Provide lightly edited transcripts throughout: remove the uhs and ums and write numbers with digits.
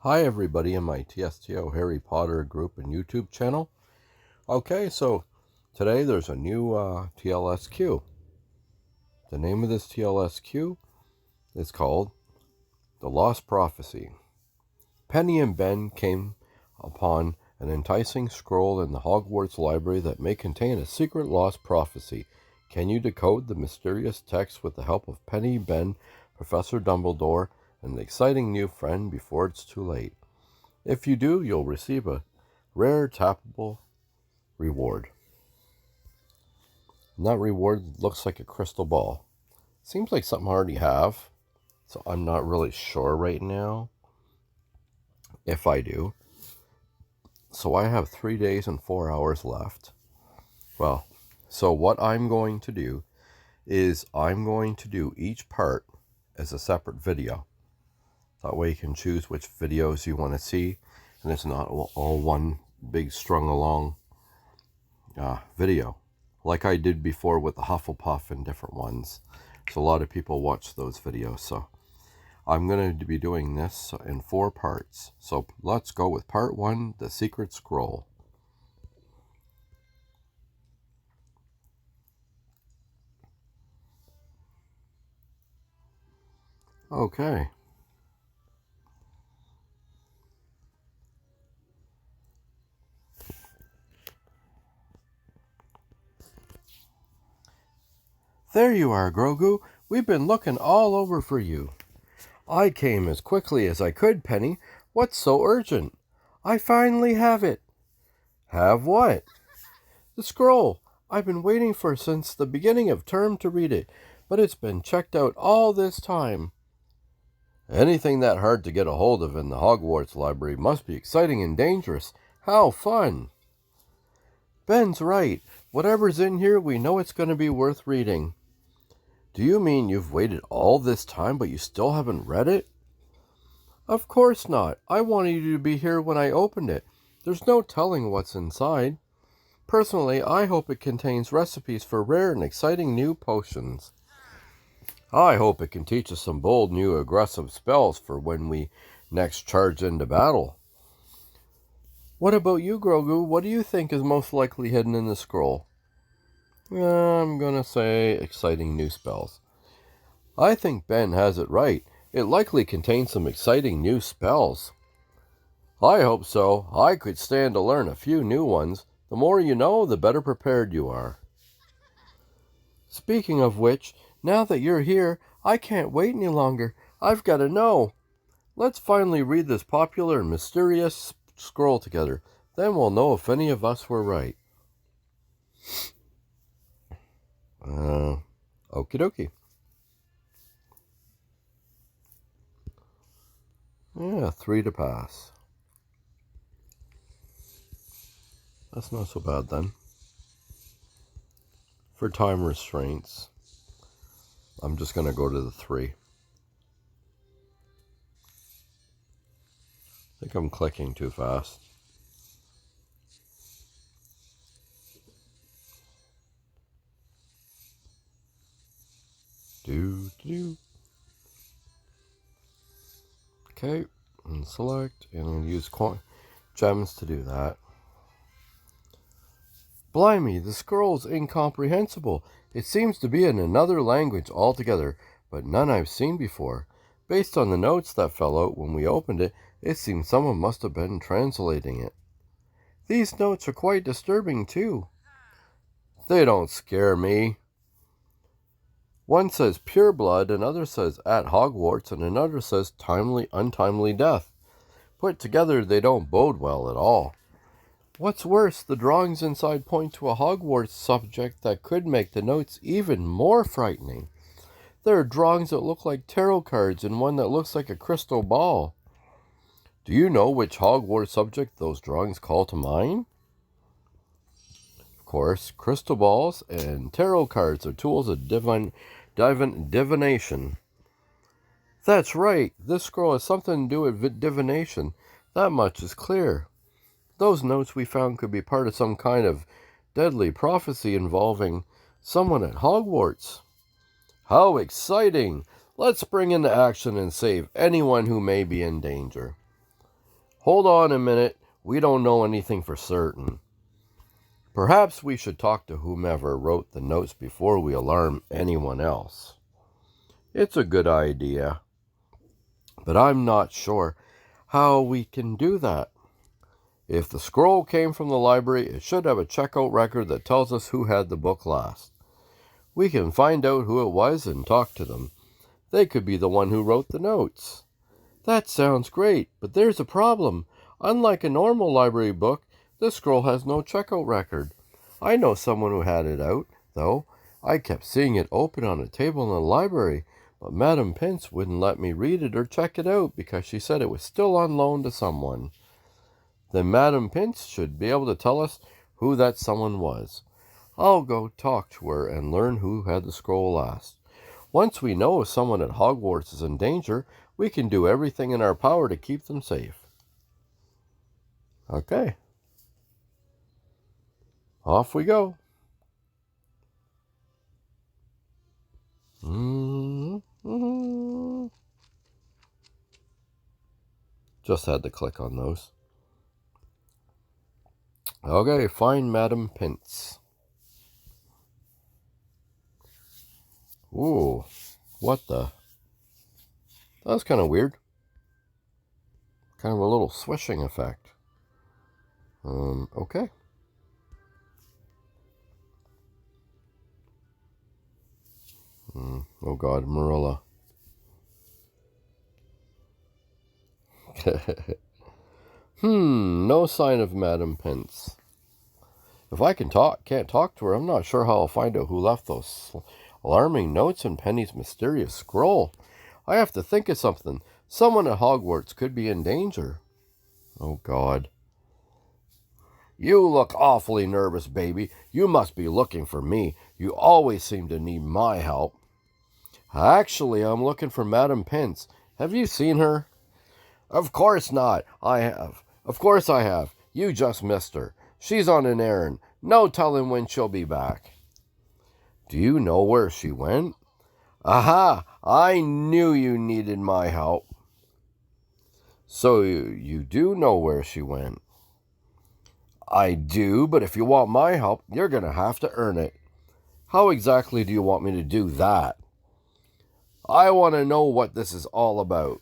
Hi everybody in my TSTO Harry Potter group and YouTube channel. Okay, so today there's a new TLSQ. The name of this TLSQ is called The Lost Prophecy. Penny and Ben came upon an enticing scroll in the Hogwarts library that may contain a secret lost prophecy. Can you decode the mysterious text with the help of Penny, Ben, Professor Dumbledore, and an exciting new friend before it's too late? If you do, you'll receive a rare tappable reward. And that reward looks like a crystal ball. Seems like something I already have, so I'm not really sure right now if I do. So I have 3 days and 4 hours left. Well, so what I'm going to do is I'm going to do each part as a separate video. That way you can choose which videos you want to see, and it's not all one big strung along video, like I did before with the Hufflepuff and different ones. So a lot of people watch those videos. So I'm going to be doing this in 4 parts. So let's go with part 1, the secret scroll. Okay. There you are, Grogu. We've been looking all over for you. I came as quickly as I could, Penny. What's so urgent? I finally have it. Have what? The scroll. I've been waiting for since the beginning of term to read it, but it's been checked out all this time. Anything that hard to get a hold of in the Hogwarts library must be exciting and dangerous. How fun! Ben's right. Whatever's in here, we know it's going to be worth reading. Do you mean you've waited all this time, but you still haven't read it? Of course not. I wanted you to be here when I opened it. There's no telling what's inside. Personally, I hope it contains recipes for rare and exciting new potions. I hope it can teach us some bold new aggressive spells for when we next charge into battle. What about you, Grogu? What do you think is most likely hidden in the scroll? I'm gonna say exciting new spells. I think Ben has it right. It likely contains some exciting new spells. I hope so. I could stand to learn a few new ones. The more you know, the better prepared you are. Speaking of which, now that you're here, I can't wait any longer. I've got to know. Let's finally read this popular and mysterious scroll together. Then we'll know if any of us were right. Okie dokie. Yeah, 3 to pass. That's not so bad then. For time restraints, I'm just going to go to the 3. I think I'm clicking too fast. Okay, and select, and I'll use gems to do that. Blimey, the scroll's incomprehensible. It seems to be in another language altogether, but none I've seen before. Based on the notes that fell out when we opened it, it seems someone must have been translating it. These notes are quite disturbing, too. They don't scare me. One says pure blood, another says at Hogwarts, and another says untimely death. Put together, they don't bode well at all. What's worse, the drawings inside point to a Hogwarts subject that could make the notes even more frightening. There are drawings that look like tarot cards and one that looks like a crystal ball. Do you know which Hogwarts subject those drawings call to mind? Of course, crystal balls and tarot cards are tools of divination. That's right, this scroll has something to do with divination. That much is clear. Those notes we found could be part of some kind of deadly prophecy involving someone at Hogwarts. How exciting! Let's spring into action and save anyone who may be in danger. Hold on a minute. We don't know anything for certain. Perhaps we should talk to whomever wrote the notes before we alarm anyone else. It's a good idea, but I'm not sure how we can do that. If the scroll came from the library, it should have a checkout record that tells us who had the book last. We can find out who it was and talk to them. They could be the one who wrote the notes. That sounds great, but there's a problem. Unlike a normal library book, this scroll has no checkout record. I know someone who had it out, though. I kept seeing it open on a table in the library, but Madame Pince wouldn't let me read it or check it out because she said it was still on loan to someone. Then Madame Pince should be able to tell us who that someone was. I'll go talk to her and learn who had the scroll last. Once we know if someone at Hogwarts is in danger, we can do everything in our power to keep them safe. Okay. Off we go. Just had to click on those. Okay, find Madame Pince. Ooh, what the? That was kind of weird. Kind of a little swishing effect. Okay. Oh God, Marilla. No sign of Madame Pince. If I can't talk to her, I'm not sure how I'll find out who left those alarming notes in Penny's mysterious scroll. I have to think of something. Someone at Hogwarts could be in danger. Oh, God. You look awfully nervous, baby. You must be looking for me. You always seem to need my help. Actually, I'm looking for Madame Pince. Have you seen her? Of course not. I have. Of course I have. You just missed her. She's on an errand. No telling when she'll be back. Do you know where she went? Aha! I knew you needed my help. So you do know where she went? I do, but if you want my help, you're going to have to earn it. How exactly do you want me to do that? I want to know what this is all about.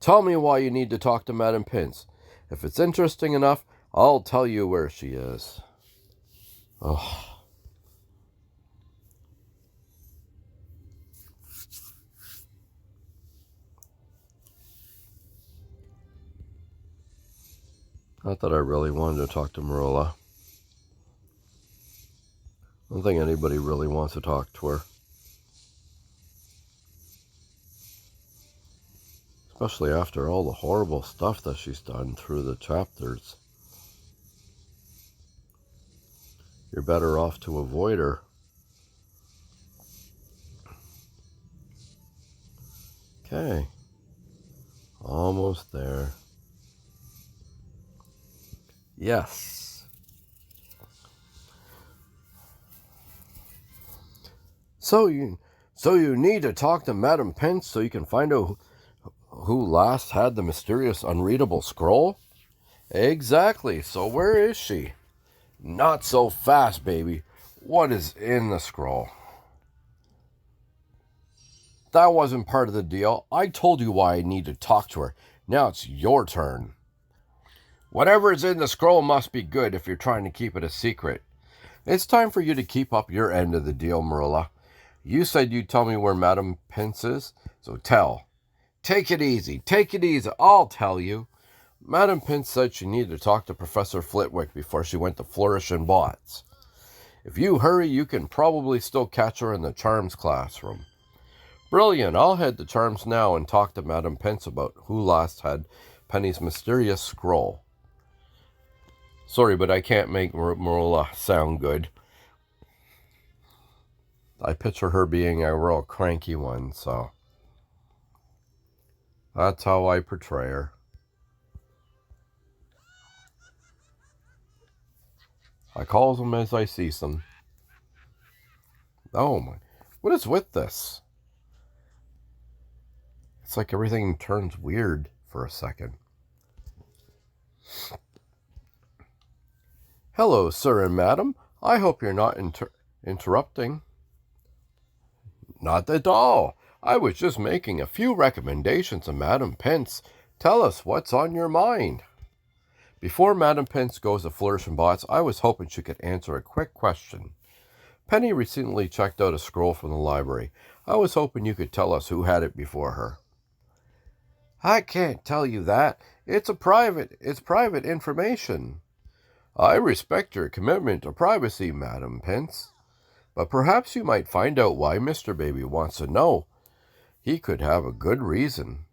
Tell me why you need to talk to Madame Pince. If it's interesting enough, I'll tell you where she is. Oh. Not that I really wanted to talk to Marilla. I don't think anybody really wants to talk to her. Especially after all the horrible stuff that she's done through the chapters. You're better off to avoid her. Okay. Almost there. Yes. So you need to talk to Madame Pince so you can find out who last had the mysterious unreadable scroll? Exactly. So where is she? Not so fast, baby. What is in the scroll? That wasn't part of the deal. I told you why I need to talk to her. Now it's your turn. Whatever is in the scroll must be good if you're trying to keep it a secret. It's time for you to keep up your end of the deal, Marilla. You said you'd tell me where Madame Pince is, so tell. Take it easy. Take it easy. I'll tell you. Madame Pince said she needed to talk to Professor Flitwick before she went to Flourish and Bots. If you hurry, you can probably still catch her in the Charms classroom. Brilliant. I'll head to Charms now and talk to Madame Pince about who last had Penny's mysterious scroll. Sorry, but I can't make Marilla sound good. I picture her being a real cranky one, so that's how I portray her. I calls them as I sees them. Oh my, what is with this? It's like everything turns weird for a second. Hello, sir and madam. I hope you're not interrupting. Not at all. I was just making a few recommendations of Madam Pince. Tell us what's on your mind. Before Madam Pince goes to Flourish and Bots, I was hoping she could answer a quick question. Penny recently checked out a scroll from the library. I was hoping you could tell us who had it before her. I can't tell you that. It's private information. I respect your commitment to privacy, Madam Pince. But perhaps you might find out why Mr. Baby wants to know. He could have a good reason.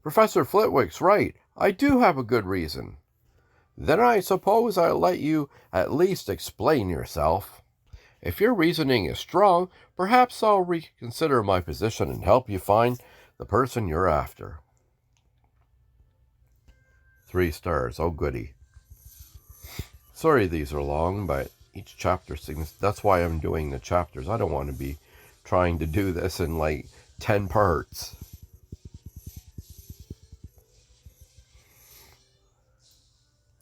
Professor Flitwick's right. I do have a good reason. Then I suppose I'll let you at least explain yourself. If your reasoning is strong, perhaps I'll reconsider my position and help you find the person you're after. 3 stars. Oh, goody. Sorry these are long, but each chapter seems... That's why I'm doing the chapters. I don't want to be trying to do this in like 10 parts.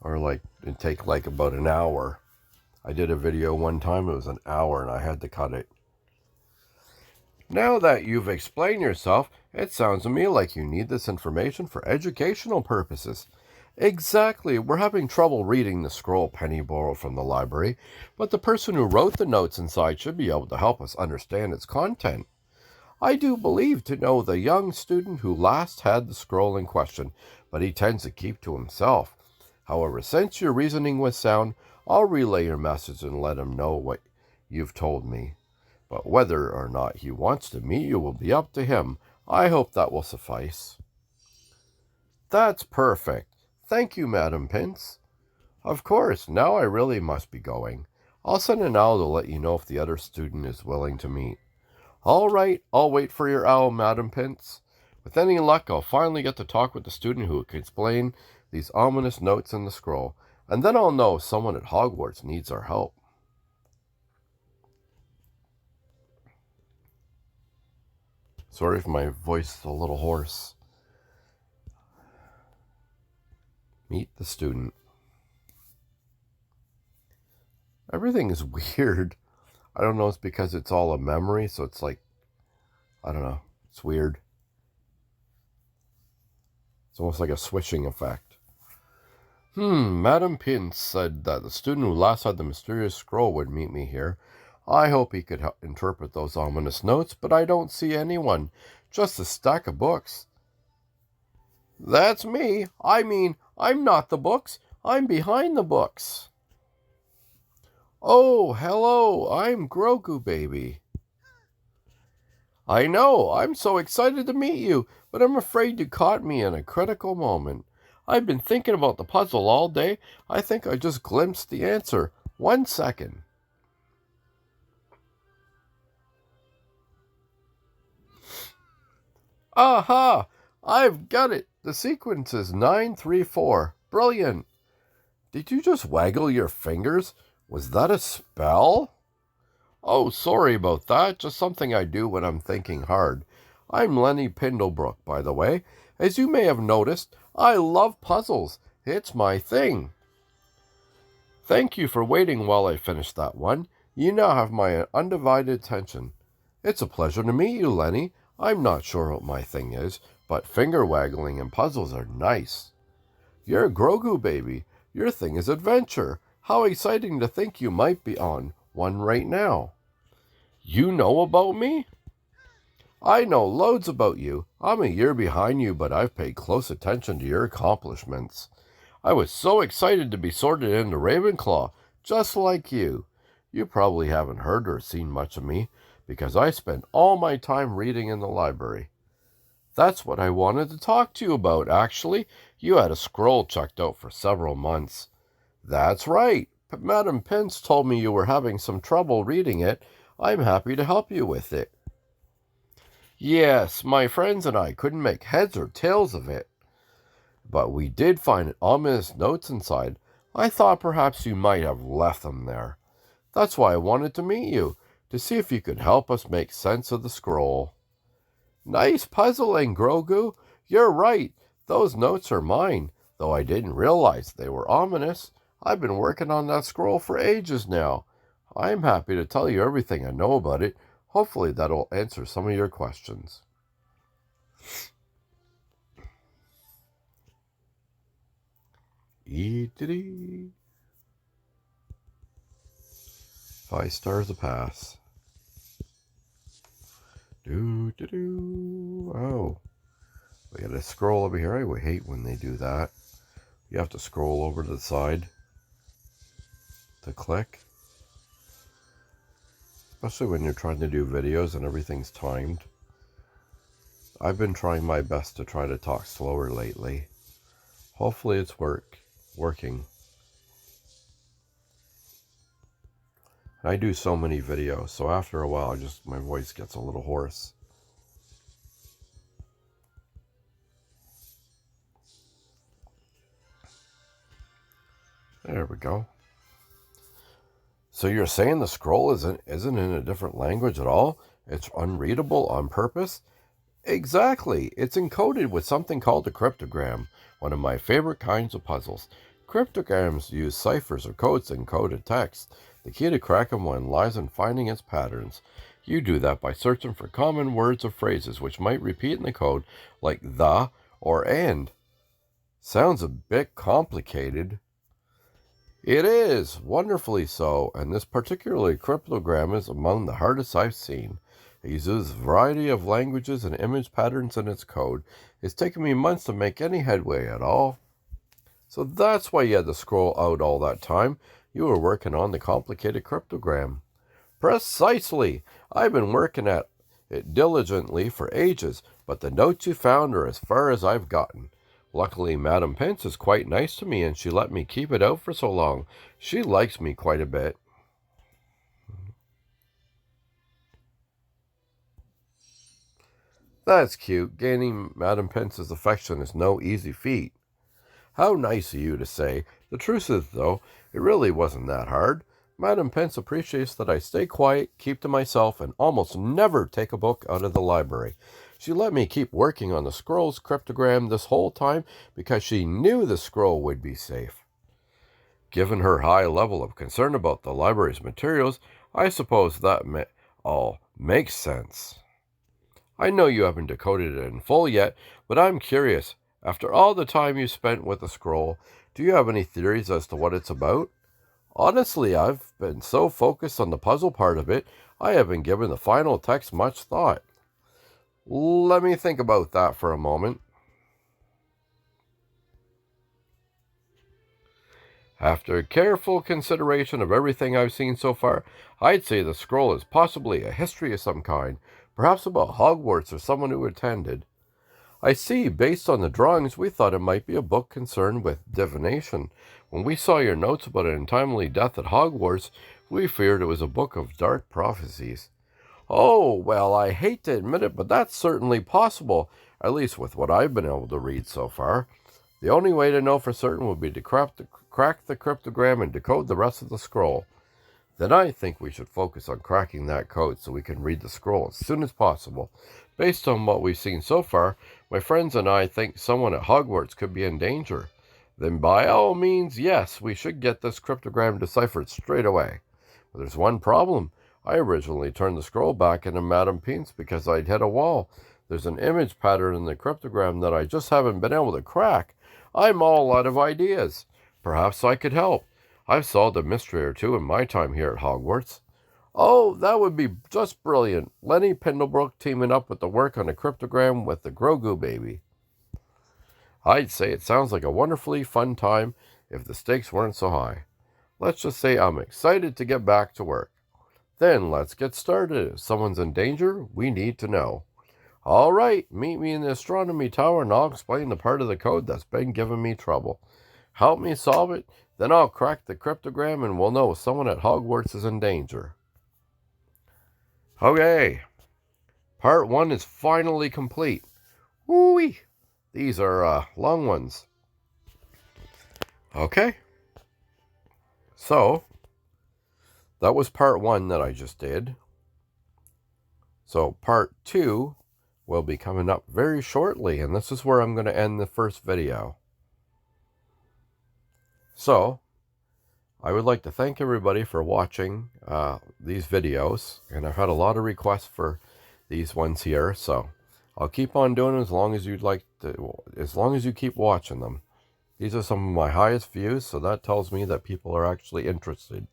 Or like, it'd take like about an hour. I did a video one time, it was an hour and I had to cut it. Now that you've explained yourself, it sounds to me like you need this information for educational purposes. Exactly, we're having trouble reading the scroll Penny borrowed from the library, but the person who wrote the notes inside should be able to help us understand its content. I do believe to know the young student who last had the scroll in question, but he tends to keep to himself. However, since your reasoning was sound, I'll relay your message and let him know what you've told me. But whether or not he wants to meet you will be up to him. I hope that will suffice. That's perfect. Thank you, Madam Pince. Of course, now I really must be going. I'll send an owl to let you know if the other student is willing to meet. All right, I'll wait for your owl, Madam Pince. With any luck, I'll finally get to talk with the student who can explain these ominous notes in the scroll, and then I'll know someone at Hogwarts needs our help. Sorry if my voice is a little hoarse. Meet the student. Everything is weird. I don't know, it's because it's all a memory, so it's like, I don't know, it's weird. It's almost like a switching effect. Madam Pince said that the student who last had the mysterious scroll would meet me here. I hope he could interpret those ominous notes, but I don't see anyone. Just a stack of books. That's me. I mean, I'm not the books. I'm behind the books. Oh, hello. I'm Grogu Baby. I know. I'm so excited to meet you, but I'm afraid you caught me in a critical moment. I've been thinking about the puzzle all day. I think I just glimpsed the answer. 1 second. Aha! I've got it. The sequence is 934. Brilliant. Did you just waggle your fingers? Was that a spell? Oh, sorry about that. Just something I do when I'm thinking hard. I'm Lenny Pindlebrook, by the way. As you may have noticed, I love puzzles. It's my thing. Thank you for waiting while I finished that one. You now have my undivided attention. It's a pleasure to meet you, Lenny. I'm not sure what my thing is, but finger waggling and puzzles are nice. You're Grogu Baby. Your thing is adventure. How exciting to think you might be on one right now. You know about me? I know loads about you. I'm a year behind you, but I've paid close attention to your accomplishments. I was so excited to be sorted into Ravenclaw, just like you. You probably haven't heard or seen much of me, because I spent all my time reading in the library. That's what I wanted to talk to you about, actually. You had a scroll checked out for several months. That's right. But Madam Pince told me you were having some trouble reading it. I'm happy to help you with it. Yes, my friends and I couldn't make heads or tails of it. But we did find ominous notes inside. I thought perhaps you might have left them there. That's why I wanted to meet you, to see if you could help us make sense of the scroll. Nice puzzling, Grogu. You're right. Those notes are mine. though I didn't realize they were ominous. I've been working on that scroll for ages now. I'm happy to tell you everything I know about it. Hopefully that'll answer some of your questions. Eee-dee-dee. 5 stars a pass. Do-do-do. Oh. We gotta scroll over here. I hate when they do that. You have to scroll over to the side to click. Especially when you're trying to do videos and everything's timed. I've been trying my best to try to talk slower lately. Hopefully it's working. I do so many videos, so after a while my voice gets a little hoarse. There we go. So you're saying the scroll isn't in a different language at all? It's unreadable on purpose? Exactly. It's encoded with something called a cryptogram, one of my favorite kinds of puzzles. Cryptograms use ciphers or codes to encode a text. The key to cracking one lies in finding its patterns. You do that by searching for common words or phrases which might repeat in the code, like the or and. Sounds a bit complicated. It is, wonderfully so, and this particular cryptogram is among the hardest I've seen. It uses a variety of languages and image patterns in its code. It's taken me months to make any headway at all. So that's why you had to scroll out all that time. You were working on the complicated cryptogram. Precisely! I've been working at it diligently for ages, but the notes you found are as far as I've gotten. Luckily, Madam Pince is quite nice to me, and she let me keep it out for so long. She likes me quite a bit. That's cute. Gaining Madam Pince's affection is no easy feat. How nice of you to say. The truth is, though, it really wasn't that hard. Madam Pince appreciates that I stay quiet, keep to myself, and almost never take a book out of the library. She let me keep working on the scroll's cryptogram this whole time because she knew the scroll would be safe. Given her high level of concern about the library's materials, I suppose that all makes sense. I know you haven't decoded it in full yet, but I'm curious. After all the time you spent with the scroll, do you have any theories as to what it's about? Honestly, I've been so focused on the puzzle part of it, I haven't given the final text much thought. Let me think about that for a moment. After careful consideration of everything I've seen so far, I'd say the scroll is possibly a history of some kind, perhaps about Hogwarts or someone who attended. I see, based on the drawings, we thought it might be a book concerned with divination. When we saw your notes about an untimely death at Hogwarts, we feared it was a book of dark prophecies. Oh, well, I hate to admit it, but that's certainly possible, at least with what I've been able to read so far. The only way to know for certain would be to crack the cryptogram and decode the rest of the scroll. Then I think we should focus on cracking that code so we can read the scroll as soon as possible. Based on what we've seen so far, my friends and I think someone at Hogwarts could be in danger. Then by all means, yes, we should get this cryptogram deciphered straight away. But there's one problem. I originally turned the scroll back into Madame Pince because I'd hit a wall. There's an image pattern in the cryptogram that I just haven't been able to crack. I'm all out of ideas. Perhaps I could help. I've solved a mystery or two in my time here at Hogwarts. Oh, that would be just brilliant. Lenny Pendlebrook teaming up with the work on a cryptogram with the Grogu baby. I'd say it sounds like a wonderfully fun time if the stakes weren't so high. Let's just say I'm excited to get back to work. Then let's get started. If someone's in danger, we need to know. All right, meet me in the astronomy tower and I'll explain the part of the code that's been giving me trouble. Help me solve it, then I'll crack the cryptogram and we'll know if someone at Hogwarts is in danger. Okay, part 1 is finally complete. Woo-wee! These are long ones. Okay. So, that was part 1 that I just did. So, part 2 will be coming up very shortly, and this is where I'm going to end the first video. So, I would like to thank everybody for watching these videos, and I've had a lot of requests for these ones here, so I'll keep on doing it as long as you'd like to, as long as you keep watching them. These are some of my highest views, so that tells me that people are actually interested.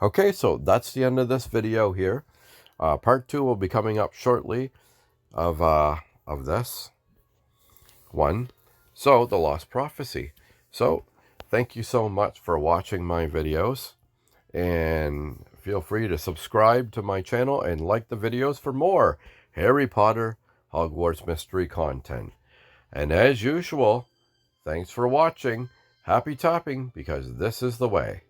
Okay, so that's the end of this video here. Part 2 will be coming up shortly of this one. So, the Lost Prophecy. So, thank you so much for watching my videos, and feel free to subscribe to my channel and like the videos for more Harry Potter Hogwarts mystery content. And as usual, thanks for watching. Happy tapping, because this is the way.